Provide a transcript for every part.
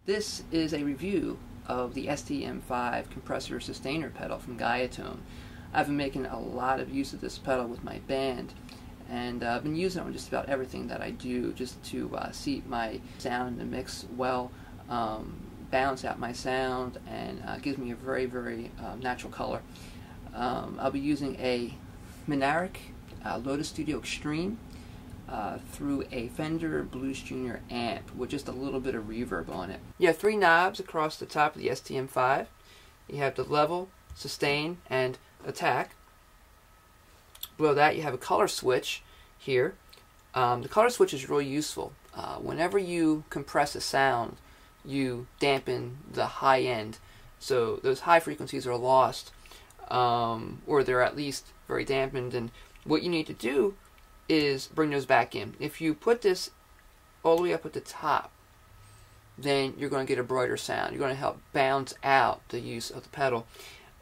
This is a review of the STm5 compressor sustainer pedal from Guyatone. I've been making a lot of use of this pedal with my band, and I've been using it on just about everything that I do, just to seat my sound in the mix well, balance out my sound, and gives me a very natural color. I'll be using a Minaric Lotus Studio Extreme through a Fender Blues Junior amp with just a little bit of reverb on it. You have three knobs across the top of the STm5. You have the level, sustain, and attack. Below that you have a color switch here. The color switch is really useful. Whenever you compress a sound, you dampen the high end, so those high frequencies are lost, or they're at least very dampened, and what you need to do is bring those back in. If you put this all the way up at the top, then you're going to get a brighter sound. You're going to help balance out the use of the pedal.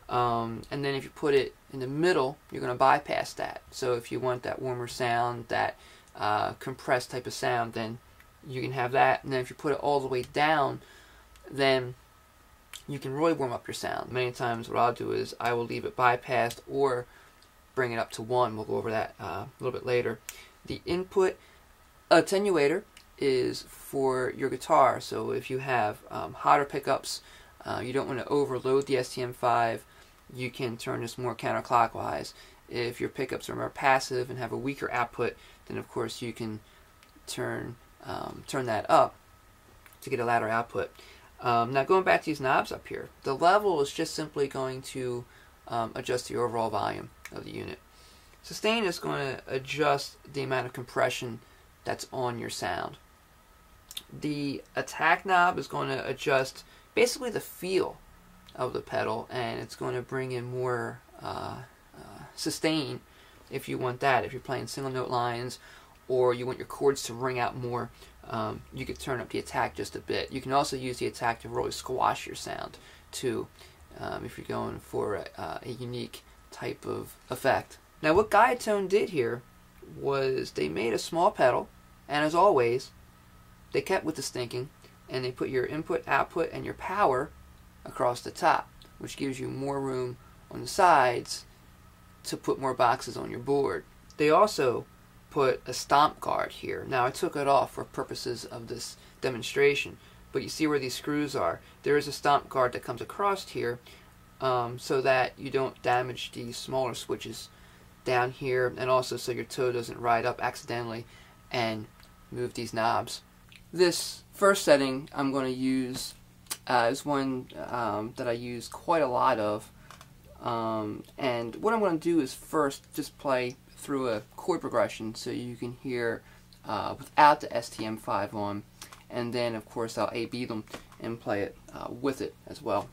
And then if you put it in the middle, you're going to bypass that. So if you want that warmer sound, that compressed type of sound, then you can have that. And then if you put it all the way down, then you can really warm up your sound. Many times what I'll do is I will leave it bypassed or bring it up to 1. We'll go over that a little bit later. The input attenuator is for your guitar, so if you have hotter pickups, you don't want to overload the STm5, you can turn this more counterclockwise. If your pickups are more passive and have a weaker output, then of course you can turn that up to get a louder output. Now going back to these knobs up here, the level is just simply going to adjust the overall volume of the unit. Sustain is going to adjust the amount of compression that's on your sound. The attack knob is going to adjust basically the feel of the pedal, and it's going to bring in more sustain if you want that. If you're playing single note lines or you want your chords to ring out more, you could turn up the attack just a bit. You can also use the attack to really squash your sound too, if you're going for a unique type of effect. Now what Guyatone did here was they made a small pedal, and as always they kept with the thinking, and they put your input, output, and your power across the top, which gives you more room on the sides to put more boxes on your board. They also put a stomp guard here. Now I took it off for purposes of this demonstration, but you see where these screws are. There is a stomp guard that comes across here, so that you don't damage the smaller switches down here, and also so your toe doesn't ride up accidentally and move these knobs. This first setting I'm going to use is one that I use quite a lot of, and what I'm going to do is first just play through a chord progression so you can hear without the STm5 on, and then of course I'll A-B them and play it with it as well.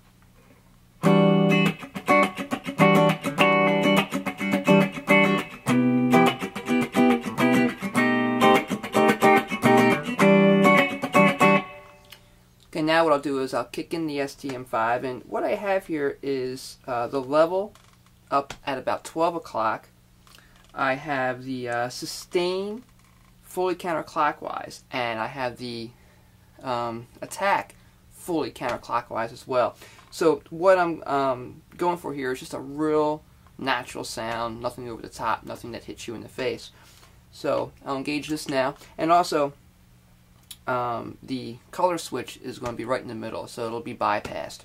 Okay, now what I'll do is I'll kick in the STm5, and what I have here is the level up at about 12 o'clock. I have the sustain fully counterclockwise, and I have the attack fully counterclockwise as well. So what I'm going for here is just a real natural sound, nothing over the top, nothing that hits you in the face. So I'll engage this now, and also the color switch is going to be right in the middle, so it'll be bypassed.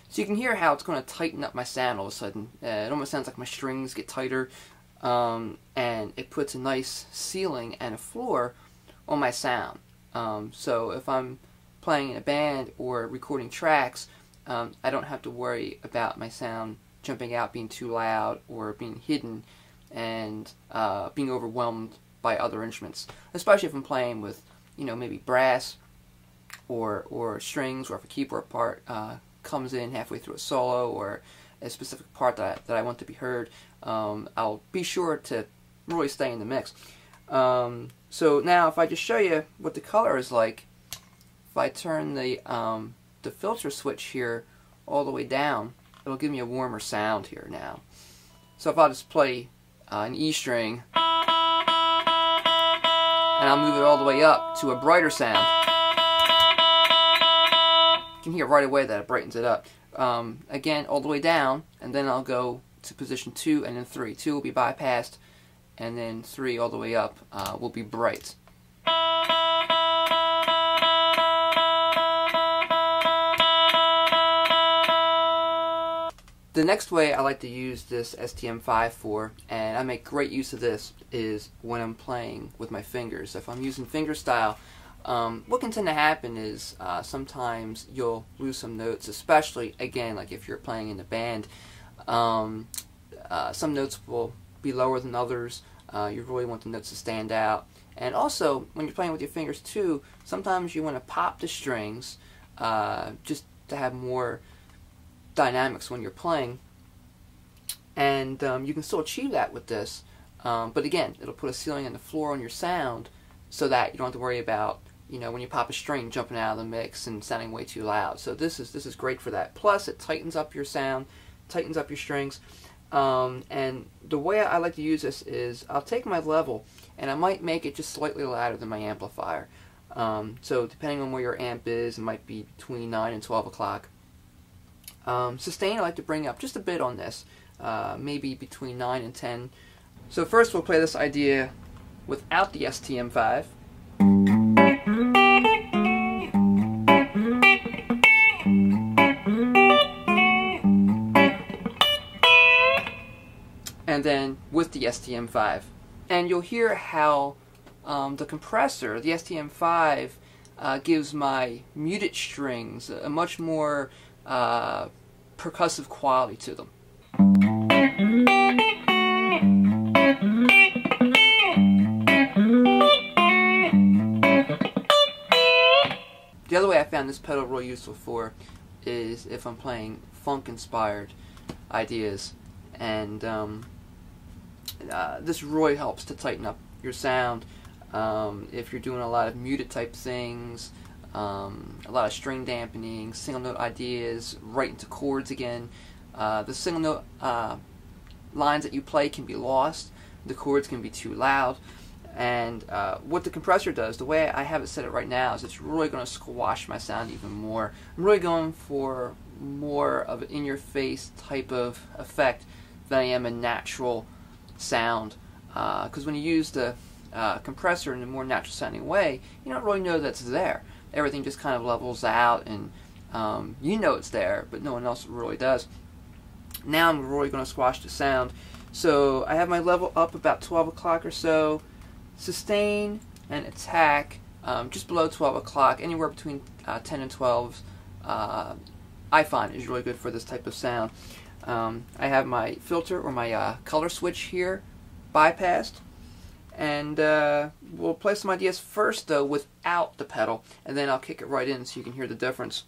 So you can hear how it's going to tighten up my sound all of a sudden. It almost sounds like my strings get tighter, and it puts a nice ceiling and a floor on my sound. So if I'm playing in a band or recording tracks, I don't have to worry about my sound jumping out, being too loud, or being hidden and being overwhelmed by other instruments. Especially if I'm playing with, maybe brass or strings, or if a keyboard part comes in halfway through a solo or a specific part that I want to be heard. I'll be sure to really stay in the mix. So now if I just show you what the color is like, if I turn the filter switch here all the way down, it'll give me a warmer sound here now. So if I'll just play an E string, and I'll move it all the way up to a brighter sound, you can hear right away that it brightens it up. Again, all the way down, and then I'll go to position 2 and then 3. 2 will be bypassed, and then 3 all the way up will be bright. The next way I like to use this STm5 for, and I make great use of this, is when I'm playing with my fingers. If I'm using fingerstyle, what can tend to happen is sometimes you'll lose some notes, especially, again, like if you're playing in a band. Some notes will be lower than others. You really want the notes to stand out. And also, when you're playing with your fingers too, sometimes you want to pop the strings just to have more dynamics when you're playing. And you can still achieve that with this. But again, it'll put a ceiling and the floor on your sound so that you don't have to worry about, you know, when you pop a string jumping out of the mix and sounding way too loud. So this is great for that. Plus, it tightens up your sound, tightens up your strings. And the way I like to use this is I'll take my level and I might make it just slightly louder than my amplifier. So depending on where your amp is, it might be between 9 and 12 o'clock. Sustain I like to bring up just a bit on this, maybe between 9 and 10. So first we'll play this idea without the STm5. And then with the STm5. And you'll hear how the compressor, the STm5, gives my muted strings a much more percussive quality to them. The other way I found this pedal really useful for is if I'm playing funk-inspired ideas, and this really helps to tighten up your sound. If you're doing a lot of muted type things, a lot of string dampening, single note ideas, right into chords again. The single note lines that you play can be lost, the chords can be too loud, and what the compressor does, the way I have it set up right now, is it's really going to squash my sound even more. I'm really going for more of an in-your-face type of effect than I am a natural sound, because when you use the compressor in a more natural sounding way, you don't really know that's there. Everything just kind of levels out, and you know it's there, but no one else really does. Now I'm really going to squash the sound. So I have my level up about 12 o'clock or so, sustain and attack just below 12 o'clock, anywhere between 10 and 12 I find is really good for this type of sound. I have my filter or my color switch here bypassed, and we'll play some ideas first though without the pedal, and then I'll kick it right in so you can hear the difference.